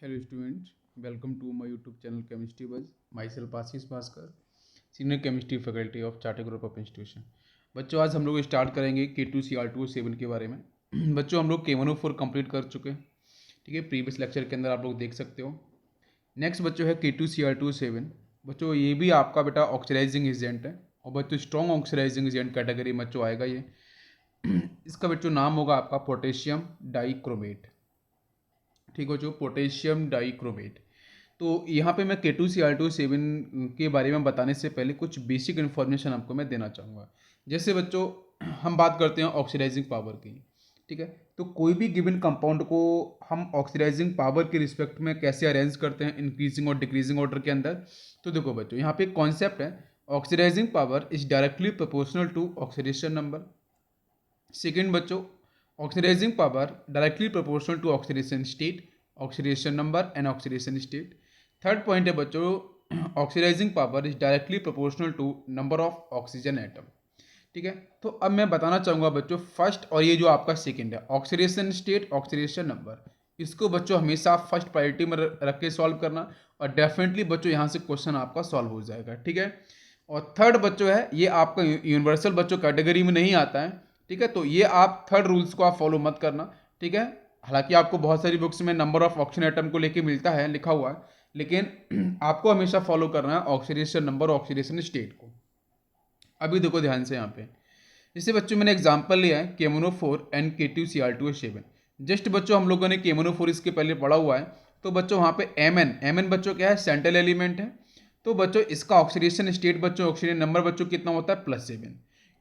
Hello students, welcome to my YouTube channel Chemistry Buzz. Myself Ashish Bhaskar, senior chemistry faculty of charter group of institution. बच्चों आज हम लोग start करेंगे K2Cr2O7 के बारे में। बच्चों हम लोग K1O4 कंप्लीट कर चुके हैं, ठीक है। प्रीवियस लेक्चर के अंदर आप लोग देख सकते हो। नेक्स्ट बच्चों है K2Cr2O7। बच्चों ये भी आपका बेटा ऑक्सीडाइजिंग एजेंट है और बच्चों स्ट्रॉन्ग ऑक्सीडाइजिंग एजेंट कैटेगरी में बच्चों आएगा ये। इसका बच्चों नाम होगा आपका पोटेशियम डाइक्रोमेट, ठीक हो जो पोटेशियम डाइक्रोमेट। तो यहाँ पे मैं K2Cr2O7 के बारे में बताने से पहले कुछ बेसिक इन्फॉर्मेशन आपको मैं देना चाहूँगा। जैसे बच्चों हम बात करते हैं ऑक्सीडाइजिंग पावर की, ठीक है। तो कोई भी गिवन कंपाउंड को हम ऑक्सीडाइजिंग पावर के रिस्पेक्ट में कैसे अरेंज करते हैं इंक्रीजिंग और डिक्रीजिंग ऑर्डर के अंदर। तो देखो बच्चों यहाँ पे एक कॉन्सेप्ट है, oxidising power is directly proportional to oxidation number. Second बच्चों, oxidising power directly proportional to oxidation state, oxidation number and oxidation state. Third point है बच्चों, oxidising power is directly proportional to number of oxygen atom, ठीक है। तो अब मैं बताना चाहूँगा बच्चों फर्स्ट और ये जो आपका सेकेंड है ऑक्सीडेशन स्टेट ऑक्सीडेशन नंबर, इसको बच्चों हमेशा फर्स्ट प्रायोरिटी में रख के सॉल्व करना और डेफिनेटली बच्चों यहाँ से क्वेश्चन आपका सॉल्व हो जाएगा, ठीक है। और थर्ड बच्चों है ये आपका यूनिवर्सल बच्चों कैटेगरी में नहीं आता है, ठीक है। तो ये आप थर्ड रूल्स को आप फॉलो मत करना, ठीक है। हालांकि आपको बहुत सारी बुक्स में नंबर ऑफ ऑक्सीजन एटम को लेके मिलता है लिखा हुआ है, लेकिन आपको हमेशा फॉलो करना है ऑक्सीडेशन नंबर ऑक्सीडेशन स्टेट को। अभी देखो ध्यान से यहाँ पे, जैसे बच्चों मैंने एग्जांपल लिया है KMnO4 एंड K2Cr2O7। जस्ट बच्चों हम लोगों ने KMnO4 इसके पहले पढ़ा हुआ है। तो बच्चों वहाँ पे Mn बच्चों क्या है, सेंट्रल एलिमेंट है। तो बच्चों इसका ऑक्सीडेशन स्टेट बच्चों ऑक्सीजन नंबर बच्चों कितना होता है +7।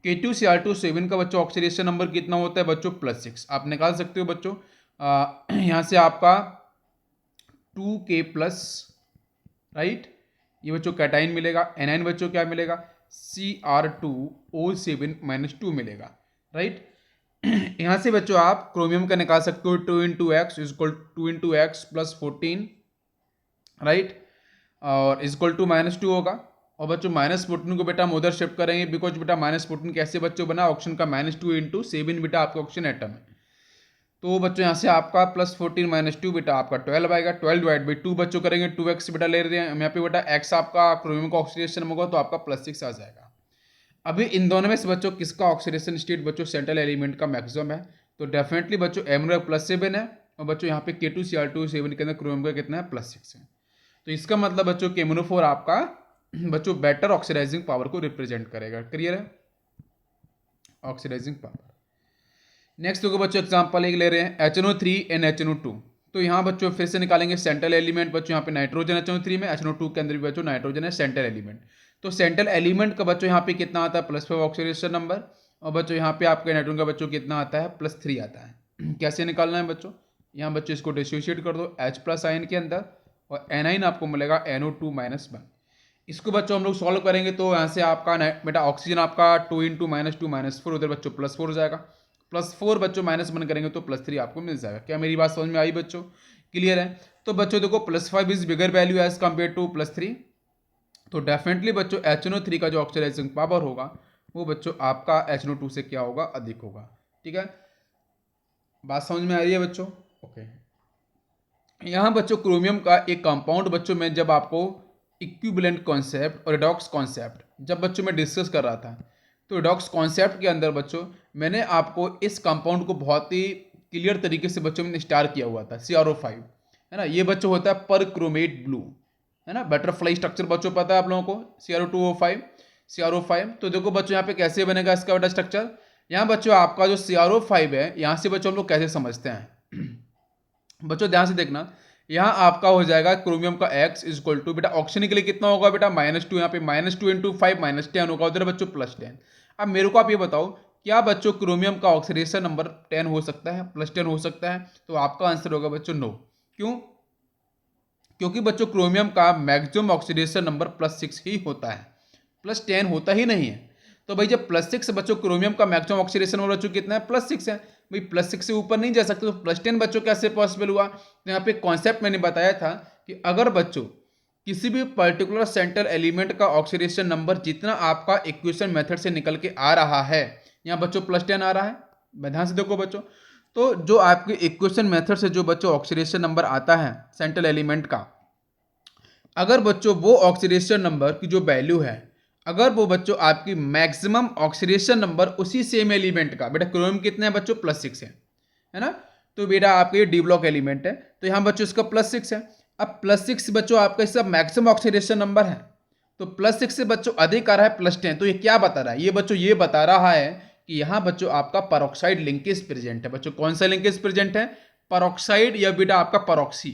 K2Cr2O7 का बच्चों ऑक्सीडेशन नंबर कितना होता है बच्चों +6। आप निकाल सकते हो बच्चों यहाँ से आपका 2K+, राइट। ये बच्चों कैटाइन मिलेगा। एनाइन बच्चों क्या मिलेगा, Cr2O7 -2 मिलेगा, राइट। यहाँ से बच्चों आप क्रोमियम का निकाल सकते हो 2 × x = 2 × x + 14, राइट, और इक्वल टू -2 होगा। और बच्चों -14 को बेटा हम उधर शिफ्ट करेंगे बिकॉज बेटा -14 कैसे बच्चों बना, ऑप्शन का -2 × 7 बेटा आपका ऑप्शन एटम है। तो बच्चों यहाँ से आपका +14 -2 बेटा आपका 12 आएगा। 12/2 बच्चों करेंगे 2x बेटा ले रहे हैं हम यहाँ पे बेटा, x आपका क्रोमियम का ऑक्सीडेशन होगा तो आपका +6 आ जाएगा। अभी इन दोनों में से बच्चों किसका ऑक्सीडेशन स्टेट बच्चों सेंट्रल एलिमेंट का मैक्सिमम है, तो डेफिनेटली बच्चों एमरो +7 है और बच्चों यहाँ पे K2Cr2O7 के अंदर क्रोमियम का कितना है, +6 है। तो इसका मतलब बच्चों KMnO4 आपका बच्चों बेटर ऑक्सीडाइजिंग पावर को रिप्रेजेंट करेगा। क्लियर है, ऑक्सीडाइजिंग पावर। नेक्स्ट देखो बच्चों एग्जांपल एक ले रहे हैं HNO3 एंड HNO2। तो यहाँ बच्चों फिर से निकालेंगे सेंट्रल एलिमेंट। बच्चों यहाँ पे नाइट्रोजन HNO3 में, HNO2 के अंदर भी बच्चों नाइट्रोजन है सेंट्रल एलिमेंट। तो सेंट्रल एलिमेंट का बच्चों यहाँ पे कितना आता है +5 ऑक्सीडेशन नंबर, और बच्चों यहाँ पे आपके नाइट्रोजन का बच्चों कितना आता है +3 आता है। कैसे निकालना है बच्चों, यहाँ बच्चों इसको डिसोशिएट कर दो H+ आयन के अंदर और एनाइन आपको मिलेगा NO2 -1। इसको बच्चों हम लोग सॉल्व करेंगे तो यहाँ से आपका बेटा ऑक्सीजन आपका 2 × -2 -4 उधर बच्चों +4 हो जाएगा। +4 बच्चों -1 करेंगे तो +3 आपको मिल जाएगा। क्या मेरी बात समझ में आई बच्चों, क्लियर है। तो बच्चों देखो +5 is bigger value as compare to +3। तो डेफिनेटली बच्चों HNO3 का जो ऑक्सीडाइजिंग पावर होगा वो बच्चों आपका HNO2 से क्या होगा, अधिक होगा, ठीक है। बात समझ में आ रही है बच्चों, ओके। यहाँ बच्चों क्रोमियम का एक कंपाउंड बच्चों में जब आपको इक्विवेलेंट कॉन्सेप्ट और रिडॉक्स कॉन्सेप्ट जब बच्चों में डिस्कस कर रहा था, तो रिडॉक्स कॉन्सेप्ट के अंदर बच्चों मैंने आपको इस कंपाउंड को बहुत ही क्लियर तरीके से बच्चों में स्टार किया हुआ था CrO5, है ना। ये बच्चों होता है पर क्रोमेट ब्लू, है ना। बटरफ्लाई स्ट्रक्चर बच्चों पता है आप लोगों को, CrO5। तो देखो बच्चों यहाँ पे कैसे बनेगा इसका बेटा स्ट्रक्चर। यहाँ बच्चों आपका जो CrO5 है, यहाँ से बच्चों हम लोग कैसे समझते हैं बच्चों ध्यान से देखना। यहाँ आपका हो जाएगा क्रोमियम का x = बेटा ऑक्सीजन के लिए कितना होगा बेटा -2, यहाँ पे -2 × 5 -10 होगा, उधर बच्चों +10। अब मेरे को आप ये बताओ क्या बच्चों क्रोमियम का ऑक्सीडेशन नंबर 10 हो सकता है, +10 हो सकता है। तो आपका आंसर होगा बच्चों नो। क्यों, क्योंकि बच्चों क्रोमियम का मैक्सिमम ऑक्सीडेशन नंबर +6 ही होता है, +10 होता ही नहीं है। तो भाई जब +6 बच्चों क्रोमियम का मैक्सिमम ऑक्सीडेशन नंबर बच्चों कितना है, +6 है। भाई +6 से ऊपर नहीं जा सकते, तो +10 बच्चों कैसे पॉसिबल हुआ। तो यहाँ पे कॉन्सेप्ट मैंने बताया था कि अगर बच्चों किसी भी पर्टिकुलर सेंट्रल एलिमेंट का ऑक्सीडेशन नंबर जितना आपका इक्वेशन मेथड से निकल के आ रहा है, यहाँ बच्चों +10 आ रहा है, ध्यान से देखो बच्चों। तो जो आपके इक्वेशन मेथड से जो बच्चों ऑक्सीडेशन नंबर आता है सेंट्रल एलिमेंट का, अगर बच्चों वो ऑक्सीडेशन नंबर की जो वैल्यू है, अगर वो बच्चों आपकी मैक्सिमम ऑक्सीडेशन नंबर उसी सेम एलिमेंट का, बेटा क्रोमियम कितना है बच्चों +6 है ना, तो बेटा आपका ये डी ब्लॉक एलिमेंट है, तो यहाँ बच्चों इसका +6 है। अब +6 बच्चों आपका इसका मैक्सिमम ऑक्सीडेशन नंबर है, तो +6 से बच्चों अधिक आ रहा है +10, तो ये क्या बता रहा है, ये बच्चों ये बता रहा है कि यहाँ बच्चों आपका परऑक्साइड लिंकेज प्रेजेंट है। बच्चों कौन सा लिंकेज प्रेजेंट है, परऑक्साइड या बेटा आपका परऑक्सी,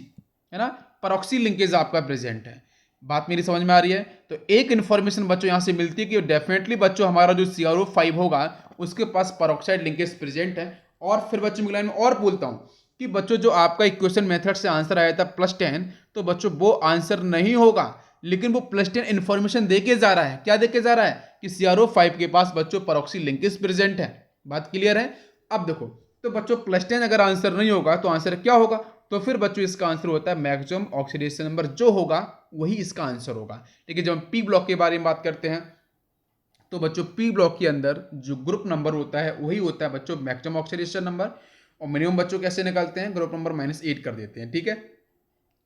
है ना, परऑक्सी लिंकेज आपका प्रेजेंट है। बात मेरी समझ में आ रही है। तो एक इन्फॉर्मेशन बच्चों यहाँ से मिलती है कि डेफिनेटली बच्चों हमारा जो CrO5 होगा उसके पास परऑक्साइड लिंकेज प्रेजेंट है। और फिर बच्चों मैं लाइन में और बोलता हूँ कि बच्चों जो आपका इक्वेशन मेथड से आंसर आया था +10, तो बच्चों वो आंसर नहीं होगा, लेकिन वो +10 इन्फॉर्मेशन दे के जा रहा है। क्या दे के जा रहा है कि CrO5 के पास बच्चों परऑक्सी लिंकेज प्रेजेंट है। बात क्लियर है। अब देखो, तो बच्चों +10 अगर आंसर नहीं होगा तो आंसर क्या होगा, तो फिर बच्चों इसका आंसर होता है मैक्सिमम ऑक्सीडेशन नंबर जो होगा वही इसका आंसर होगा। लेकिन जब हम पी ब्लॉक के बारे में बात करते हैं तो बच्चों पी ब्लॉक के अंदर जो ग्रुप नंबर होता है वही होता है बच्चों मैक्सिमम ऑक्सीडेशन नंबर, और मिनिमम बच्चों कैसे निकालते हैं, ग्रुप नंबर -8 कर देते हैं, ठीक है।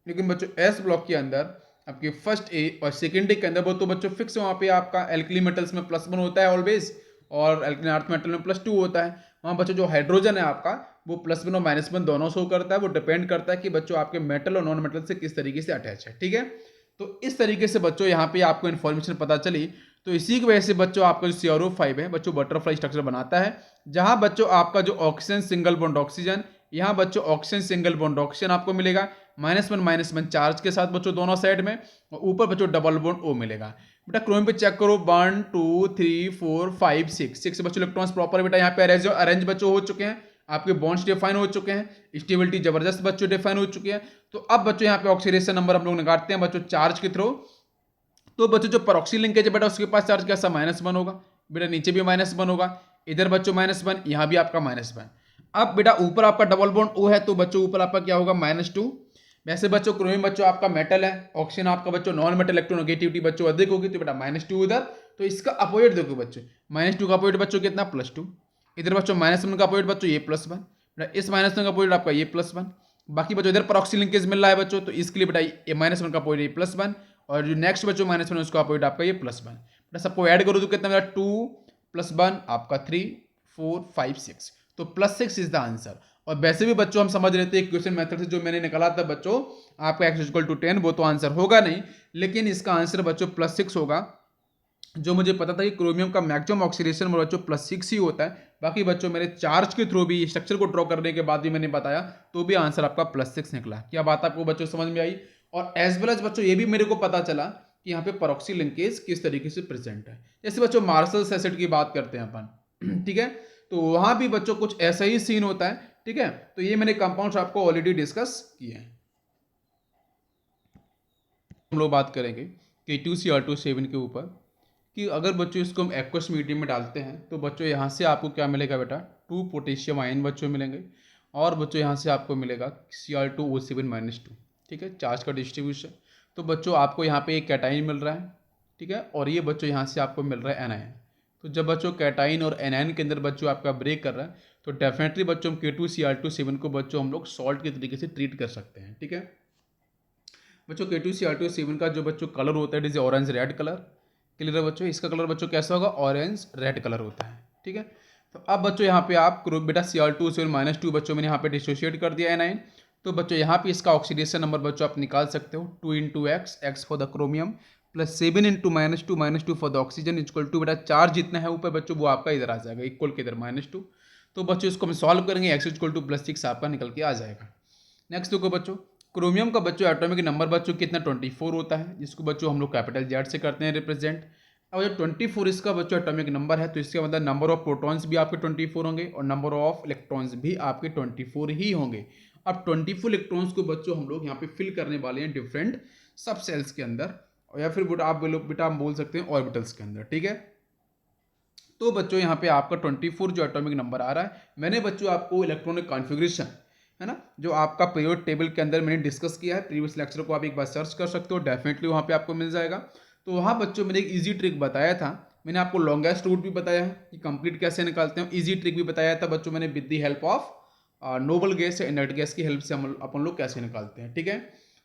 लेकिन बच्चों एस ब्लॉक के अंदर आपके फर्स्ट ए और सेकेंड ए के अंदर वो तो बच्चों फिक्स वहाँ पे आपका एल्कली मेटल्स में +1 होता है ऑलवेज, और एल्कली अर्थ मेटल में +2 होता है। वहाँ बच्चों जो हाइड्रोजन है आपका वो +1 और -1 दोनों शो करता है। वो डिपेंड करता है कि बच्चों आपके मेटल और नॉन मेटल से किस तरीके से अटैच है, ठीक है। तो इस तरीके से बच्चों यहाँ पे आपको इन्फॉर्मेशन पता चली। तो इसी की वजह से बच्चों आपका जो CrO5 है बच्चों बटरफ्लाई स्ट्रक्चर बनाता है, जहां बच्चों आपका जो ऑक्सीजन सिंगल बॉन्ड ऑक्सीजन, यहाँ बच्चों ऑक्सीजन सिंगल बॉन्ड ऑक्सीजन आपको मिलेगा -1 चार्ज के साथ बच्चों दोनों साइड में, और ऊपर बच्चों डबल बॉन्ड O मिलेगा। बेटा क्रोम पे चेक करो 1 2 3 4 5 6 बच्चों इलेक्ट्रॉन्स प्रॉपर बेटा यहाँ पे अरेंज बच्चों हो चुके हैं, आपके बॉन्ड्स डिफाइन हो चुके हैं, स्टेबिलिटी जबरदस्त बच्चों डिफाइन हो चुकी है। तो अब बच्चों यहाँ पे ऑक्सीडेशन नंबर हम लोग निकालते हैं बच्चों चार्ज के थ्रू। तो बच्चों जो परऑक्सी लिंकेज है बेटा उसके पास चार्ज कैसा -1 होगा, बेटा नीचे भी -1 होगा, इधर बच्चों -1, यहाँ भी आपका -1। अब बेटा ऊपर आपका डबल बॉन्ड O है तो बच्चों ऊपर आपका क्या होगा -2। वैसे बच्चों क्रोमियम बच्चों आपका मेटल है, ऑक्सीजन आपका बच्चों नॉन मेटल, इलेक्ट्रोनेगेटिविटी बच्चों अधिक होगी तो बेटा -2 इधर, तो इसका अपोजिट देखो बच्चों, -2 का अपोजिट बच्चों कितना +2, इधर बच्चों -1 का अपोजिट बच्चों ये +1, बेटा इस -1 का अपोजिट आपका ये +1, बाकी बच्चों इधर परऑक्सी लिंकेज मिल रहा है बच्चों, तो इसके लिए बेटा ये -1 का अपोजिट ये +1, और जो नेक्स्ट बच्चों -1 उसका अपोजिट आपका ये +1, बेटा सबको ऐड करो तो कितना बेटा 2 + 1 आपका 3 4 5 6, तो +6 इज द आंसर। और वैसे भी बच्चों हम समझ रहे थे क्वेश्चन मेथड से जो मैंने निकाला था बच्चों आपका x = 10, वो तो आंसर होगा नहीं, लेकिन इसका आंसर बच्चों +6 होगा। जो मुझे पता था कि क्रोमियम का मैक्सिमम ऑक्सीडेशन बच्चों +6 ही होता है, बाकी बच्चों मेरे चार्ज के थ्रू भी स्ट्रक्चर को ड्रॉ करने के बाद भी मैंने बताया तो भी आंसर आपका +6 निकला। क्या बात आपको बच्चों समझ में आई। और एज वेल एज बच्चों ये भी मेरे को पता चला कि यहाँ पे परऑक्सी लिंकेज किस तरीके से प्रेजेंट है। जैसे बच्चों मार्शल्स एसिड की बात करते हैं अपन, ठीक है, तो वहां भी बच्चों कुछ ऐसा ही सीन होता है, ठीक है। तो ये मैंने कंपाउंड्स आपको ऑलरेडी डिस्कस किए हैं। हम लोग बात करेंगे K2Cr2 7 के ऊपर कि अगर बच्चों इसको हम एक्वस मीडियम में डालते हैं तो बच्चों यहाँ से आपको क्या मिलेगा बेटा 2 पोटेशियम आयन बच्चों मिलेंगे, और बच्चों यहाँ से आपको मिलेगा Cr2O7-2, ठीक है, चार्ज का डिस्ट्रीब्यूशन। तो बच्चों आपको यहाँ पे एक कैटाइन मिल रहा है, ठीक है, और ये बच्चों यहाँ से आपको मिल रहा है एनायन। तो जब बच्चों कैटाइन और एनायन के अंदर बच्चों आपका ब्रेक कर रहा है तो डेफिनेटली बच्चों हम K2Cr2 7 को बच्चों हम लोग सॉल्ट के तरीके से ट्रीट कर सकते हैं, ठीक है। बच्चों K2Cr2 7 का जो बच्चों कलर होता है it is orange red colour, clear है बच्चों, इसका कलर बच्चों कैसा होगा, ऑरेंज रेड कलर होता है, ठीक है। तो अब बच्चों यहाँ पे आप बेटा Cr2O7-2 बच्चों मैंने यहाँ पे डिसोशिएट कर दिया एनाइन, तो बच्चों यहाँ पे इसका ऑक्सीडेशन नंबर बच्चों आप निकाल सकते हो 2 × x for the chromium plus 7 × -2 for the oxygen equal to बेटा चार्ज जितना है ऊपर बच्चों वो आपका इधर आ जाएगा इक्वल के इधर -2। तो बच्चों इसको हम सॉल्व करेंगे x = +6 आपका निकल के आ जाएगा। नेक्स्ट देखो बच्चों क्रोमियम का बच्चों एटॉमिक नंबर बच्चों कितना 24 होता है, जिसको बच्चों हम लोग कैपिटल Z से करते हैं रिप्रेजेंट। अब जो 24 इसका बच्चों एटॉमिक नंबर है तो इसका मतलब नंबर ऑफ प्रोटॉन्स भी आपके 24 होंगे और नंबर ऑफ इलेक्ट्रॉन्स भी आपके 24 ही होंगे। अब 24 इलेक्ट्रॉन्स को बच्चों हम लोग यहाँ पे फिल करने वाले हैं डिफरेंट सब सेल्स के अंदर, और या फिर बेटा आप बोल सकते हैं ऑर्बिटल्स के अंदर, ठीक है। तो बच्चों यहाँ पे आपका 24 जो एटॉमिक नंबर आ रहा है, मैंने बच्चों आपको इलेक्ट्रॉनिक कॉन्फ़िगरेशन है ना जो आपका पीरियड टेबल के अंदर मैंने डिस्कस किया है, प्रीवियस लेक्चर को आप एक बार सर्च कर सकते हो, डेफिनेटली वहाँ पे आपको मिल जाएगा। तो वहाँ बच्चों मैंने एक इजी ट्रिक बताया था, मैंने आपको लॉन्गेस्ट रूट भी बताया है कि कंप्लीट कैसे निकालते हैं, इजी ट्रिक भी बताया था बच्चों मैंने with the help of noble gas या इनर्ट गैस की हेल्प से हम अपन लोग कैसे निकालते हैं, ठीक है।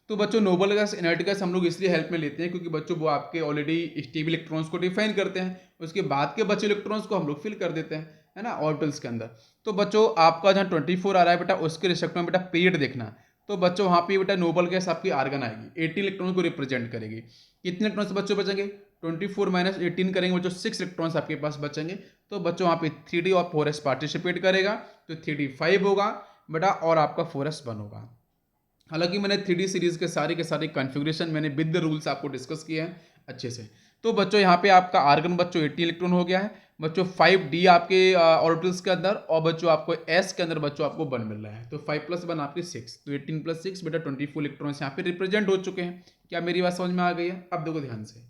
तो बच्चों नोबल गैस इनर्ट गैस हम लोग इसलिए हेल्प में लेते हैं क्योंकि बच्चों वो आपके ऑलरेडी स्टेबल इलेक्ट्रॉन्स को डिफाइन करते हैं, उसके बाद के बचे इलेक्ट्रॉन्स को हम लोग फिल कर देते हैं, है ना, ऑर्बिटल्स के अंदर। तो बच्चों आपका जहाँ 24 आ रहा है बेटा, उसके रिस्पेक्ट में बेटा पीरियड देखना। तो बच्चों वहाँ पे बेटा नोबल गैस आपकी आर्गन आएगी, 18 इलेक्ट्रॉन को रिप्रेजेंट करेगी। कितने इलेक्ट्रॉन्स बच्चों बचेंगे, 24 माइनस 18 करेंगे बच्चों, 6 इलेक्ट्रॉन्स आपके पास बचेंगे। तो बच्चों वहाँ पे 3d और 4s पार्टिसिपेट करेगा, तो 3d 5 होगा बेटा और आपका 4s 1 होगा। हालांकि मैंने 3D सीरीज के सारे कॉन्फ़िगरेशन मैंने विद द रूल्स आपको डिस्कस किए हैं अच्छे से। तो बच्चों यहाँ पे आपका आर्गन बच्चों 18 इलेक्ट्रॉन हो गया है बच्चों, 5d आपके ऑर्बिटल्स के अंदर, और बच्चों आपको s के अंदर बच्चों आपको 1 मिल रहा है। तो 5 + 1 आपके 6, तो 18 + 6 बेटा 24 इलेक्ट्रॉन्स यहाँ पे रिप्रेजेंट हो चुके हैं। क्या मेरी बात समझ में आ गई है? अब देखो ध्यान से।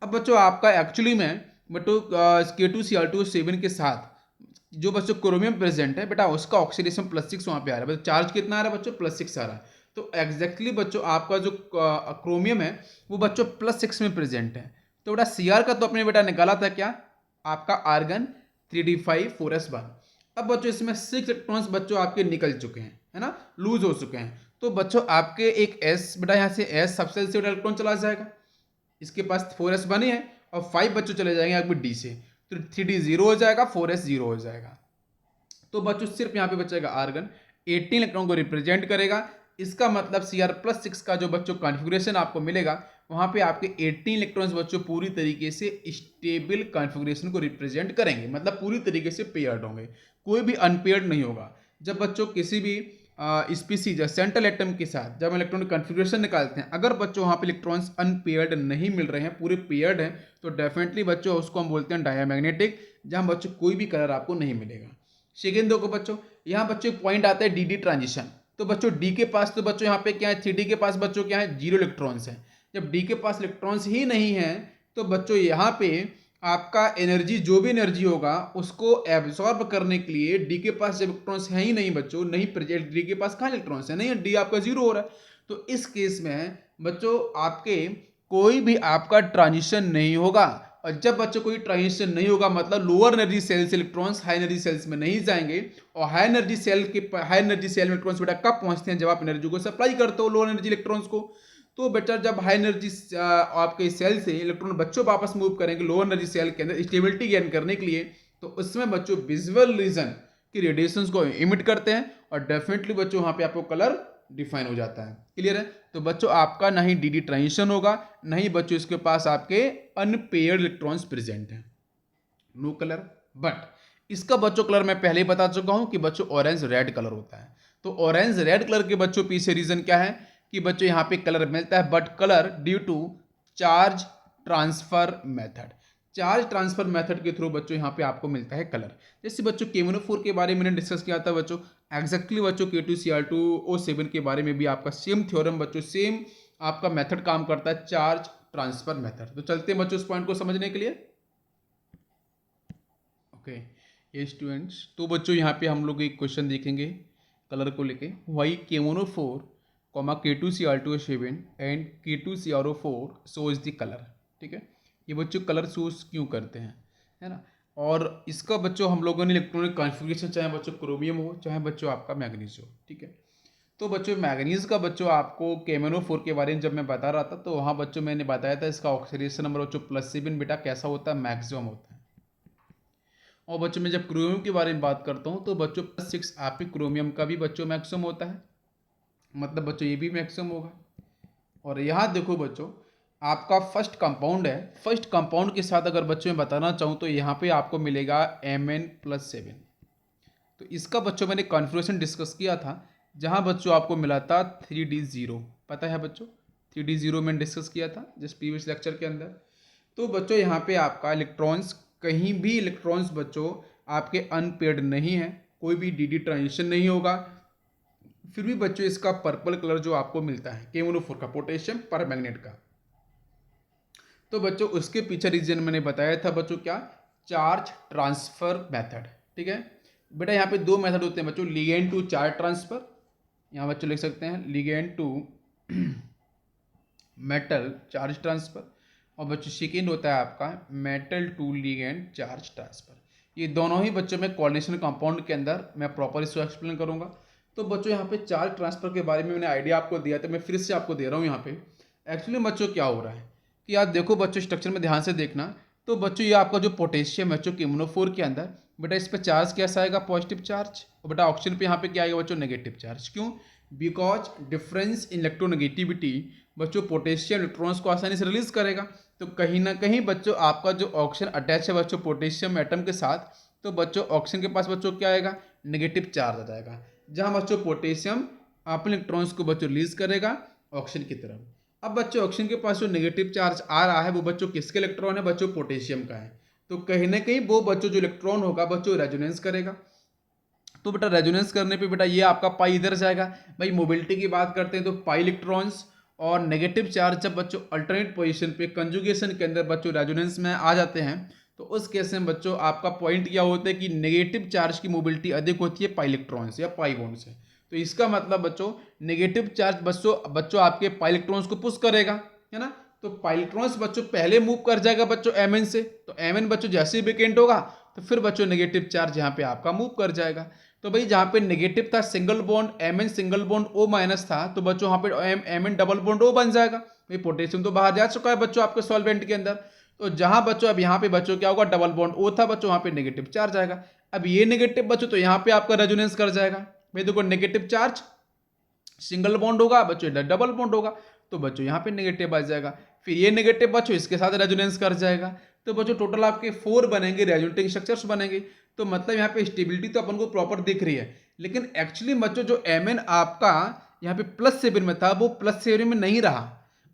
अब बच्चों आपका एक्चुअली में बच्चों K2Cr2O7 के साथ जो बच्चों क्रोमियम प्रेजेंट है बेटा, उसका ऑक्सीडेशन +6 वहाँ पे आ रहा है। चार्ज कितना आ रहा है बच्चों? +6 आ रहा है। तो एग्जैक्टली बच्चों आपका जो क्रोमियम है वो बच्चों +6 में प्रेजेंट है। तो बेटा Cr का तो अपने बेटा निकाला था क्या, आपका आर्गन 3d5 4s1। अब बच्चों इसमें 6 इलेक्ट्रॉन्स बच्चों आपके निकल चुके हैं, है ना, लूज हो चुके हैं। तो बच्चों आपके एक s बेटा यहाँ से s सबसे से इलेक्ट्रॉन चला जाएगा, इसके पास 4s बने हैं, और 5 बच्चों चले जाएंगे आपके डी से, तो 3d 0 हो जाएगा, 4s 0 हो जाएगा। तो बच्चों सिर्फ यहाँ पे बचेगा आर्गन, 18 इलेक्ट्रॉन को रिप्रेजेंट करेगा। इसका मतलब Cr+6 का जो बच्चों कॉन्फ़िगरेशन आपको मिलेगा, वहाँ पे आपके 18 इलेक्ट्रॉन्स बच्चों पूरी तरीके से स्टेबल कॉन्फ़िगरेशन को रिप्रेजेंट करेंगे, मतलब पूरी तरीके से पेयर्ड होंगे, कोई भी अनपेयर्ड नहीं होगा। जब बच्चों किसी भी स्पीसीज या सेंट्रल एटम के साथ जब इलेक्ट्रॉनिक कॉन्फ़िगरेशन निकालते हैं, अगर बच्चों वहाँ पे इलेक्ट्रॉन्स अनपेयर्ड नहीं मिल रहे हैं, पूरे पेयर्ड हैं, तो डेफिनेटली बच्चों उसको हम बोलते हैं डायमैग्नेटिक, जहाँ बच्चों कोई भी कलर आपको नहीं मिलेगा। सेकेंड देखो बच्चों, यहाँ बच्चों एक पॉइंट आता है डी ट्रांजिशन। तो बच्चों डी के पास तो बच्चों यहाँ पे क्या है, 3d के पास बच्चों क्या है, 0 इलेक्ट्रॉन्स है। जब डी के पास इलेक्ट्रॉन्स ही नहीं है, तो बच्चों यहाँ पे आपका एनर्जी, जो भी एनर्जी होगा उसको एब्सॉर्ब करने के लिए डी के पास जब इलेक्ट्रॉन्स है ही नहीं बच्चों, नहीं प्रेजेंट, डी के पास कहाँ इलेक्ट्रॉन्स है, नहीं है, डी आपका 0 हो रहा है। तो इस केस में बच्चों आपके कोई भी आपका ट्रांजिशन नहीं होगा। और जब बच्चों कोई ट्रांजिशन नहीं होगा, मतलब लोअर एनर्जी सेल से इलेक्ट्रॉन्स हाई एनर्जी सेल्स में नहीं जाएंगे। और हाई एनर्जी सेल में इलेक्ट्रॉन्स बेटा कब पहुंचते हैं, जब आप एनर्जी को सप्लाई करते हो लोअर एनर्जी इलेक्ट्रॉन्स को। तो बेटा जब हाई एनर्जी आपके सेल से इलेक्ट्रॉन बच्चों वापस मूव करेंगे लोअर एनर्जी सेल के अंदर स्टेबिलिटी गेन करने के लिए, तो उसमें बच्चों विजुअल रीजन की रेडिएशंस को इमिट करते हैं, और डेफिनेटली बच्चों वहां पे आपको कलर डिफाइन हो जाता है। क्लियर है? तो बच्चों आपका ना ही डी ट्रांजिशन होगा, नहीं बच्चों इसके पास आपके अनपेयर्ड इलेक्ट्रॉन्स प्रेजेंट हैं, नो कलर। बट इसका बच्चों कलर मैं पहले ही बता चुका हूं कि बच्चों ऑरेंज रेड कलर होता है। तो ऑरेंज रेड कलर के बच्चों पीछे रीजन क्या है कि बच्चों यहाँ पे कलर मिलता है, but colour due to charge transfer method. Charge transfer method के थ्रू बच्चों यहाँ पे आपको मिलता है कलर। जैसे बच्चों केमोनोफोर के बारे में मैंने डिस्कस किया था बच्चों, एग्जैक्टली बच्चों K2Cr2O7 के बारे में भी आपका सेम थ्योरम बच्चों, सेम आपका मेथड काम करता है, चार्ज ट्रांसफर मेथड। तो चलते हैं बच्चों इस पॉइंट को समझने के लिए। ओके ये स्टूडेंट्स, तो बच्चों यहाँ पे हम लोग एक क्वेश्चन देखेंगे कलर को लेके, why chromophore K2Cr2O7 and K2Cr4 shows the colour. ठीक है, ये बच्चों कलर शोज क्यों करते हैं, है ना। और इसका बच्चों हम लोगों ने इलेक्ट्रॉनिक कॉन्फ़िगरेशन, चाहे बच्चों क्रोमियम हो चाहे बच्चों आपका मैग्नीज हो, ठीक है। तो बच्चों मैग्नीज का बच्चों आपको केमोनोफोर के बारे में जब मैं बता रहा था, तो वहाँ बच्चों मैंने बताया था इसका ऑक्सीडेशन नंबर बच्चों +7 बेटा कैसा होता है, मैक्सिमम होता है। और बच्चों मैं जब क्रोमियम के बारे में बात करता हूँ, तो बच्चों +6 आपके क्रोमियम का भी बच्चों मैक्सिमम होता है, मतलब बच्चों ये भी मैक्सिमम होगा। और यहाँ देखो बच्चों, आपका फर्स्ट कंपाउंड है, फर्स्ट कंपाउंड के साथ अगर बच्चों मैं बताना चाहूँ तो यहाँ पे आपको मिलेगा Mn+7। तो इसका बच्चों मैंने कॉन्फ़िगरेशन डिस्कस किया था, जहाँ बच्चों आपको मिला था 3d0, पता है बच्चों 3d0 मैंने डिस्कस किया था जिस प्रीवियस लेक्चर के अंदर। तो बच्चों यहाँ पे आपका इलेक्ट्रॉन्स, कहीं भी इलेक्ट्रॉन्स बच्चों आपके अनपेयर्ड नहीं है, कोई भी डी ट्रांजिशन नहीं होगा। फिर भी बच्चों इसका पर्पल कलर जो आपको मिलता है केमोनोफोर का, पोटेशियम परमैंगनेट का, तो बच्चों उसके पीछे रीजन मैंने बताया था बच्चों क्या, चार्ज ट्रांसफर मेथड। ठीक है बेटा, यहाँ पे दो मेथड होते हैं बच्चों, लिगेंड टू चार्ज ट्रांसफर, यहाँ बच्चों लिख सकते हैं ligand to metal charge transfer, और बच्चों सेकेंड होता है आपका metal to ligand charge transfer. ये दोनों ही बच्चों में कोऑर्डिनेशन कंपाउंड के अंदर मैं प्रॉपर इसको एक्सप्लेन करूँगा। तो बच्चों यहाँ पे चार्ज ट्रांसफर के बारे में मैंने आइडिया आपको दिया था, मैं फिर से आपको दे रहा हूँ यहाँ पे। एक्चुअली बच्चों क्या हो रहा है कि आप देखो बच्चों, स्ट्रक्चर में ध्यान से देखना। तो बच्चों ये आपका जो पोटेशियम है, जो इम्यूनोफोर के अंदर बेटा इस पर चार्ज कैसा आएगा, पॉजिटिव चार्ज, और बेटा ऑक्सीजन पे यहाँ पे क्या आएगा बच्चों, नेगेटिव चार्ज। क्यों? बिकॉज डिफरेंस इन इलेक्ट्रोनेगेटिविटी बच्चों पोटेशियम इलेक्ट्रॉन्स को आसानी से रिलीज करेगा। तो कहीं ना कहीं बच्चों आपका जो ऑक्सीजन अटैच है बच्चों पोटेशियम एटम के साथ, तो बच्चों ऑक्सीजन के पास बच्चों क्या आएगा, नेगेटिव चार्ज आ जाएगा, जहाँ बच्चों पोटेशियम अपने इलेक्ट्रॉन्स को बच्चों रिलीज करेगा ऑक्सीजन की तरफ। अब बच्चों ऑक्सीजन के पास जो नेगेटिव चार्ज आ रहा है वो बच्चों किसके इलेक्ट्रॉन है, बच्चों पोटेशियम का है। तो कहीं ना कहीं वो बच्चों जो इलेक्ट्रॉन होगा बच्चों रेजोनेंस करेगा। तो बेटा रेजोनेंस करने पे बेटा ये आपका पाई इधर जाएगा। भाई मोबिलिटी की बात करते हैं तो पाई इलेक्ट्रॉन्स और नेगेटिव चार्ज जब बच्चों अल्टरनेट पोजीशन पे कंजुगेशन के अंदर बच्चों रेजोनेंस में आ जाते हैं, तो उस केस में बच्चों आपका पॉइंट क्या होता है कि नेगेटिव चार्ज की मोबिलिटी अधिक होती है पाई इलेक्ट्रॉन से या पाई बॉन्ड से। तो इसका मतलब बच्चों नेगेटिव चार्ज बच्चों आपके पाई इलेक्ट्रॉन्स को पुश करेगा, है ना। तो पाई इलेक्ट्रॉन्स बच्चों पहले मूव कर जाएगा बच्चों एमएन से, तो एमएन बच्चों जैसे ही वेकेंट होगा तो फिर बच्चों नेगेटिव चार्ज यहाँ पे आपका मूव कर जाएगा। तो भाई जहाँ पे नेगेटिव था single bond MN single bond O minus था, तो बच्चों यहाँ पे एमएन डबल बॉन्ड ओ बन जाएगा। भाई पोटेशियम तो बाहर जा चुका है बच्चों आपके सॉल्वेंट के अंदर। तो जहाँ बच्चों अब यहाँ पे बच्चों क्या होगा, डबल बॉन्ड ओ था बच्चों, वहाँ पे नेगेटिव चार्ज आएगा। अब ये नेगेटिव बच्चों तो यहाँ पे आपका रेजोनेंस कर जाएगा। भाई देखो नेगेटिव चार्ज सिंगल बॉन्ड होगा बच्चों, डबल बॉन्ड होगा, तो बच्चों यहाँ पे नेगेटिव आ जाएगा। फिर ये नेगेटिव बच्चों इसके साथ रेजोनेंस कर जाएगा। तो बच्चों टोटल आपके 4 बनेंगे, रेजोनेटिंग स्ट्रक्चर्स बनेंगे। तो मतलब यहाँ पे स्टेबिलिटी तो अपन को प्रॉपर दिख रही है, लेकिन एक्चुअली बच्चों जो एमएन आपका यहाँ पे +7 में था वो +7 में नहीं रहा।